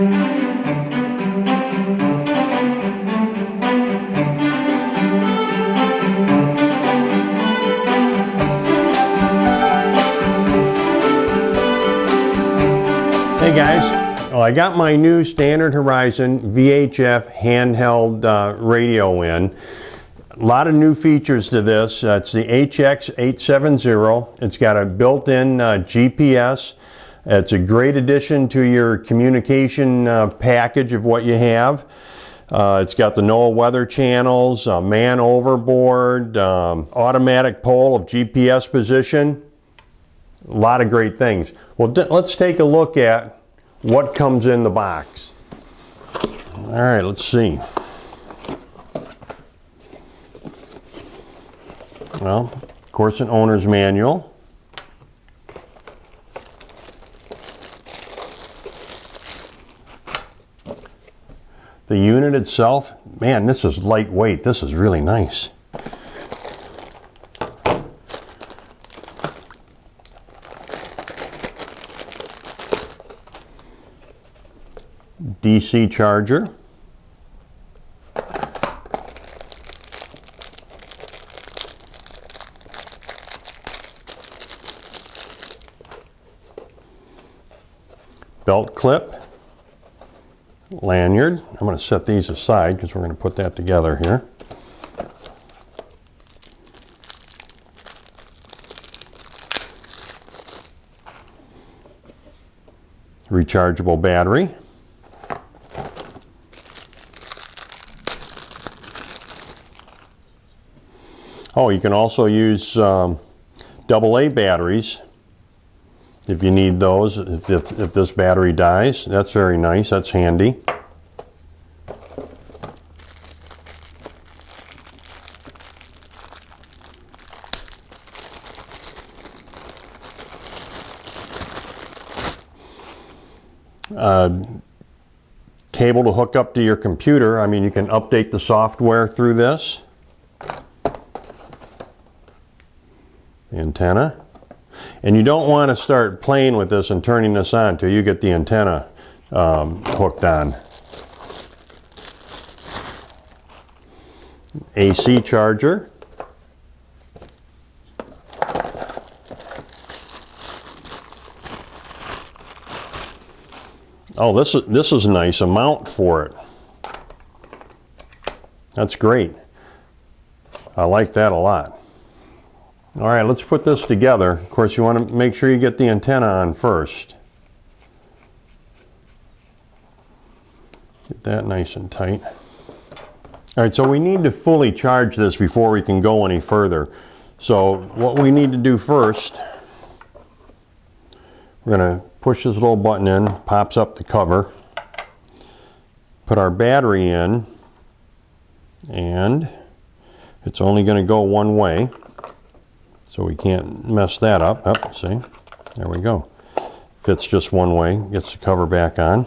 Hey guys, well, I got my new Standard Horizon VHF handheld radio in. A lot of new features to this. It's the HX870. It's got a built-in GPS. It's a great addition to your communication package of what you have. It's got the NOAA weather channels, man overboard, automatic poll of GPS position. A lot of great things. Well, let's take a look at what comes in the box. All right, let's see. Well, of course, an owner's manual. The unit itself, man, this is lightweight. This is really nice. DC charger. Belt clip. Lanyard. I'm going to set these aside because we're going to put that together here. Rechargeable battery. Oh, you can also use AA batteries if you need those, if this battery dies. That's very nice, that's handy. Cable to hook up to your computer. I mean, you can update the software through this. The antenna. And you don't want to start playing with this and turning this on until you get the antenna hooked on. AC charger. Oh, this is nice, a mount for it. That's great. I like that a lot. All right, let's put this together. Of course, you want to make sure you get the antenna on first. Get that nice and tight. All right, so we need to fully charge this before we can go any further. So what we need to do first, we're going to push this little button in, pops up the cover, put our battery in, and it's only going to go one way, so we can't mess that up. Oh, see, there we go. Fits just one way, gets the cover back on.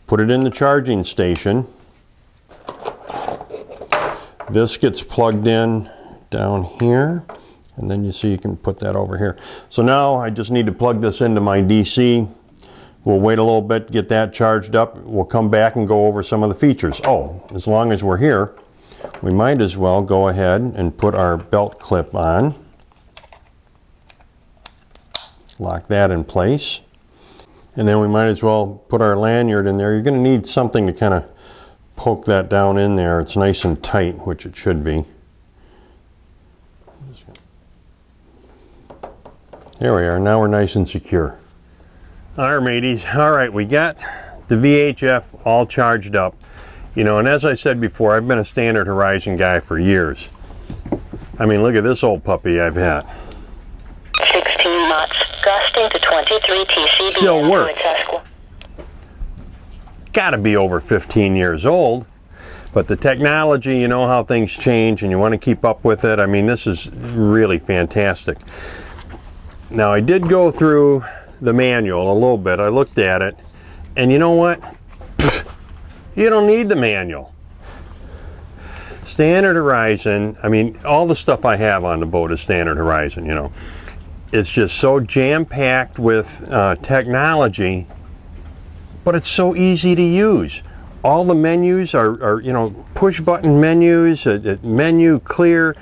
Put it in the charging station. This gets plugged in down here. And then you see you can put that over here. So now I just need to plug this into my DC. We'll wait a little bit to get that charged up. We'll come back and go over some of the features. Oh, as long as we're here, we might as well go ahead and put our belt clip on. Lock that in place. And then we might as well put our lanyard in there. You're going to need something to kind of poke that down in there. It's nice and tight, which it should be. There we are, now we're nice and secure. All right, mateys, all right, we got the VHF all charged up. You know, and as I said before, I've been a Standard Horizon guy for years. I mean, look at this old puppy I've had. 16 knots, gusting to 23 TCB. Still works. Gotta be over 15 years old. But the technology, you know how things change and you want to keep up with it. I mean, this is really fantastic. Now, I did go through the manual a little bit. I looked at it, and you know what? You don't need the manual. Standard Horizon, I mean, all the stuff I have on the boat is Standard Horizon, you know. It's just so jam-packed with technology, but it's so easy to use. All the menus are you know, push-button menus, menu clear.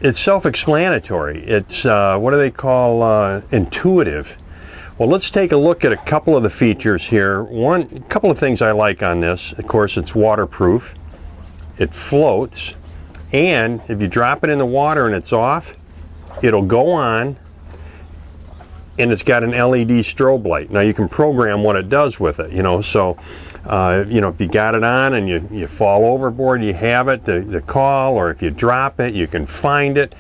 It's self-explanatory. It's, what do they call, intuitive. Well, let's take a look at a couple of the features here. A couple of things I like on this. Of course, it's waterproof. It floats. And if you drop it in the water and it's off, it'll go on. And it's got an LED strobe light. Now you can program what it does with it, you know. So, you know, if you got it on and you fall overboard, you have it to call, or if you drop it, you can find it.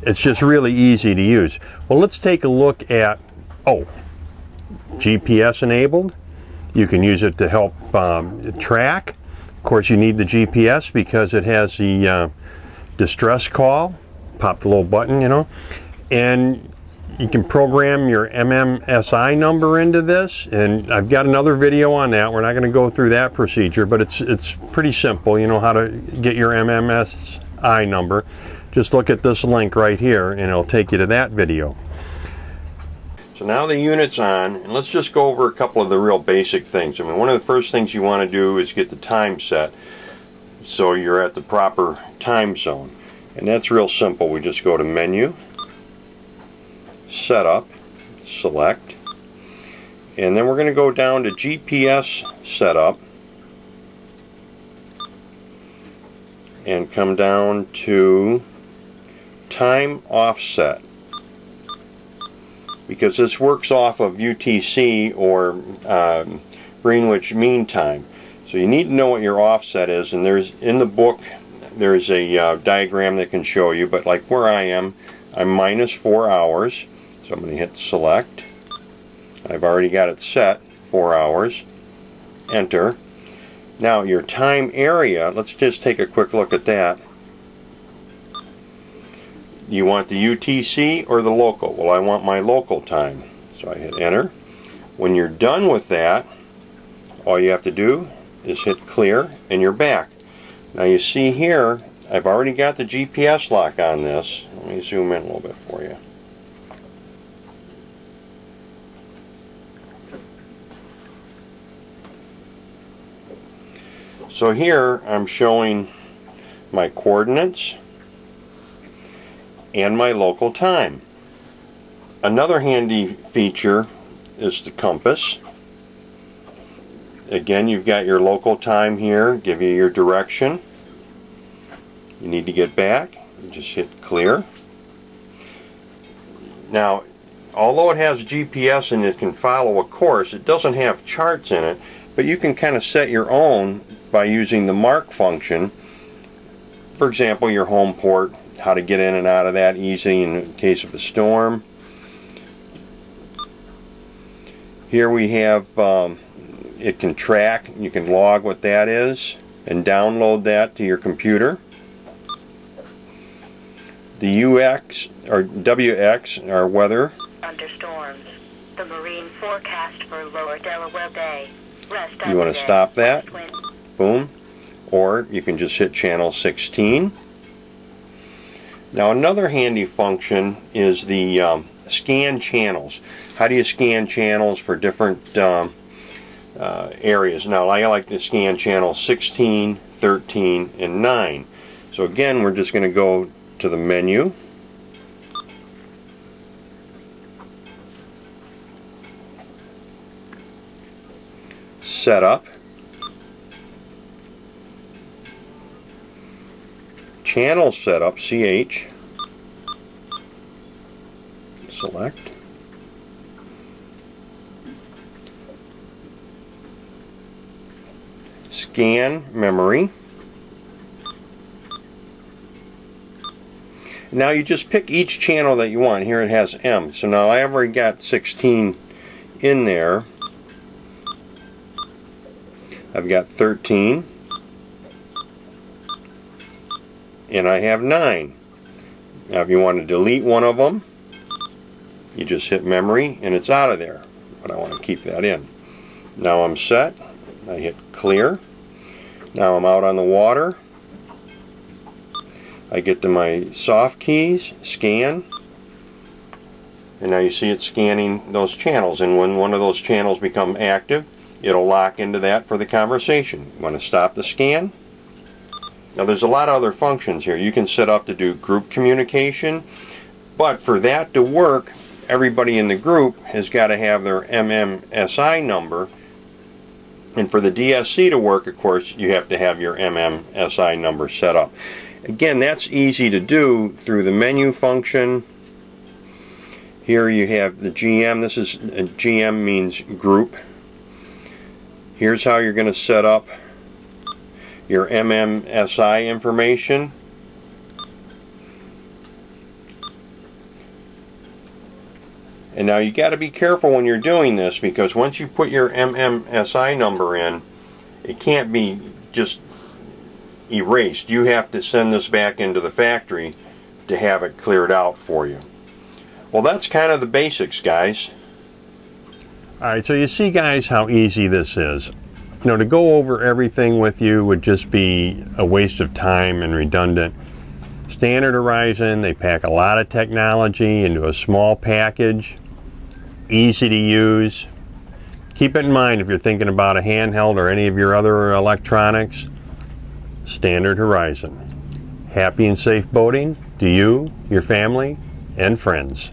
It's just really easy to use. Well, let's take a look at, GPS enabled. You can use it to help track. Of course, you need the GPS because it has the distress call. Pop the little button, you know. And you can program your MMSI number into this, and I've got another video on that. We're not going to go through that procedure, but it's pretty simple. You know how to get your MMSI number. Just look at this link right here, and it'll take you to that video. So now the unit's on, and let's just go over a couple of the real basic things. I mean, one of the first things you want to do is get the time set so you're at the proper time zone. And that's real simple. We just go to Menu, Setup, Select, and then we're going to go down to GPS Setup and come down to Time Offset, because this works off of UTC or Greenwich Mean Time. So you need to know what your offset is, and there's in the book there's a diagram that can show you, but like where I am, I'm minus 4 hours. So I'm going to hit select. I've already got it set, 4 hours. Enter. Now your time area, let's just take a quick look at that. You want the UTC or the local? Well, I want my local time. So I hit enter. When you're done with that, all you have to do is hit clear and you're back. Now you see here, I've already got the GPS lock on this. Let me zoom in a little bit for you. So here I'm showing my coordinates and my local time. Another handy feature is the compass. Again, you've got your local time here, give you your direction. You need to get back, you just hit clear. Now, although it has GPS and it can follow a course, it doesn't have charts in it, but you can kind of set your own by using the mark function. For example, your home port, how to get in and out of that easy in case of a storm. Here we have, it can track, you can log what that is and download that to your computer. The UX or WX are weather. Thunderstorms. The marine forecast for lower Delaware Bay. Rest You want to stop that. Boom. Or you can just hit channel 16. Now another handy function is the scan channels. How do you scan channels for different areas? Now I like to scan channels 16, 13, and 9. So again, we're just going to go to the menu. Setup. Channel setup, CH. Select. Scan memory. Now you just pick each channel that you want. Here it has M. So now I already got 16 in there. I've got 13. And I have 9. Now if you want to delete one of them, you just hit memory and it's out of there. But I want to keep that in. Now I'm set. I hit clear. Now I'm out on the water. I get to my soft keys, scan, And now you see it scanning those channels, and when one of those channels become active, it'll lock into that for the conversation. You want to stop the scan? Now there's a lot of other functions here. You can set up to do group communication, but for that to work, everybody in the group has got to have their MMSI number, and for the DSC to work, of course, you have to have your MMSI number set up. Again, that's easy to do through the menu function. Here you have the GM. This is GM means group. Here's how you're going to set up your MMSI information. And now you got to be careful when you're doing this, because once you put your MMSI number in, it can't be just erased. You have to send this back into the factory to have it cleared out for you. Well, that's kind of the basics, guys. Alright, so you see, guys, how easy this is. You know, to go over everything with you would just be a waste of time and redundant. Standard Horizon, they pack a lot of technology into a small package. Easy to use. Keep it in mind if you're thinking about a handheld or any of your other electronics. Standard Horizon. Happy and safe boating to you, your family, and friends.